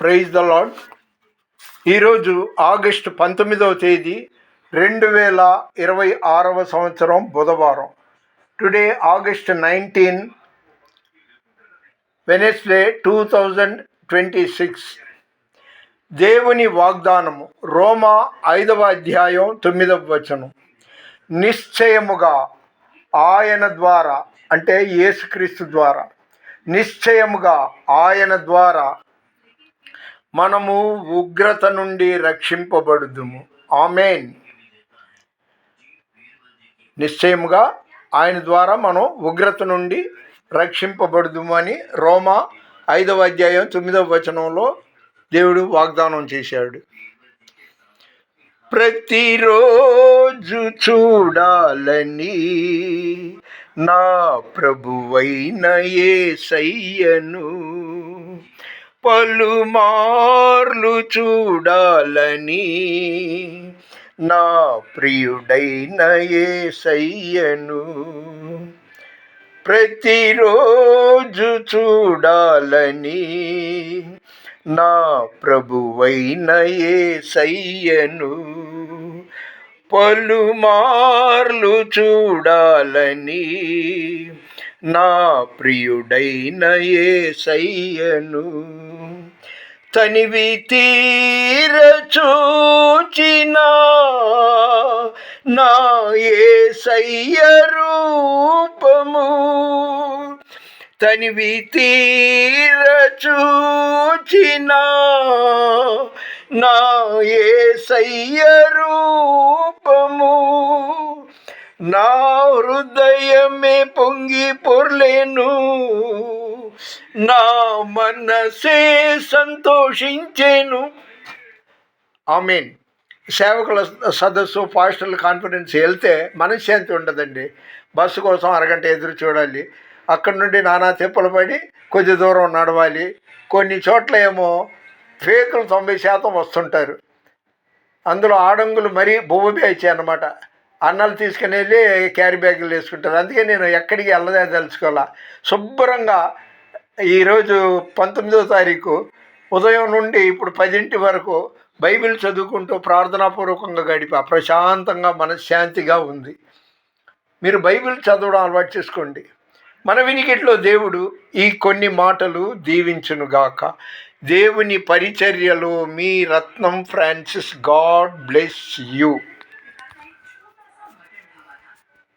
Praise the lord. ఈరోజు August 19వ తేదీ 2026 సంవత్సరం బుధవారం. Today August 19 Wednesday 2026. దేవుని వాగ్దానము రోమా 5వ అధ్యాయం 9వ వచనం. నిశ్చయముగా ఆయన ద్వారా, అంటే యేసుక్రీస్తు ద్వారా, నిశ్చయముగా ఆయన ద్వారా మనము ఉగ్రత నుండి రక్షింపబడుదుము. ఆమేన్. నిశ్చయముగా ఆయన ద్వారా మనం ఉగ్రత నుండి రక్షింపబడుదుము అని రోమా 5వ అధ్యాయం 9వ వచనంలో దేవుడు వాగ్దానం చేశాడు. ప్రతిరోజు చూడాలని నా ప్రభువైన యేసయ్యను, పలుమార్లు చూడాలని నా ప్రియుడైన యేసయ్యను, ప్రతిరోజు చూడాలని నా ప్రభువైన యేసయ్యను, పలుమార్లు చూడాలని నా ప్రియుడైన యేసయ్యను. తనివి తీర చూచిన నా యేసయ్య రూపము, తనివి తీర చూచిన నా యేసయ్య రూపము, నా హృదయమే పొంగి పొర్లేను, నా మనసే సంతోషించెను. ఆమేన్. సేవకుల సదస్సు, పాస్టర్ల కాన్ఫరెన్స్ వెళ్తే మనశ్శాంతి ఉండదండి. బస్సు కోసం అరగంట ఎదురు చూడాలి. అక్కడి నుండి నానా తిప్పలు పడి కొద్ది దూరం నడవాలి. కొన్ని చోట్ల ఏమో ఫేకులు 90% వస్తుంటారు. అందులో ఆడంగులు మరీ బొవ్వ బ్యాచ్ అన్నమాట. అన్నాలు తీసుకుని వెళ్ళి క్యారీ బ్యాగులు వేసుకుంటారు. అందుకే నేను ఎక్కడికి వెళ్ళదలుచుకోవాలా. శుభ్రంగా ఈరోజు 19వ తారీఖు ఉదయం నుండి ఇప్పుడు 10 వరకు బైబిల్ చదువుకుంటూ ప్రార్థనాపూర్వకంగా గడిపా. ప్రశాంతంగా మనశ్శాంతిగా ఉంది. మీరు బైబిల్ చదవడం అలవాటు చేసుకోండి. మన వినికిట్లో దేవుడు ఈ కొన్ని మాటలు దీవించునుగాక. దేవుని పరిచర్యలో మీ రత్నం ఫ్రాన్సిస్. God bless you.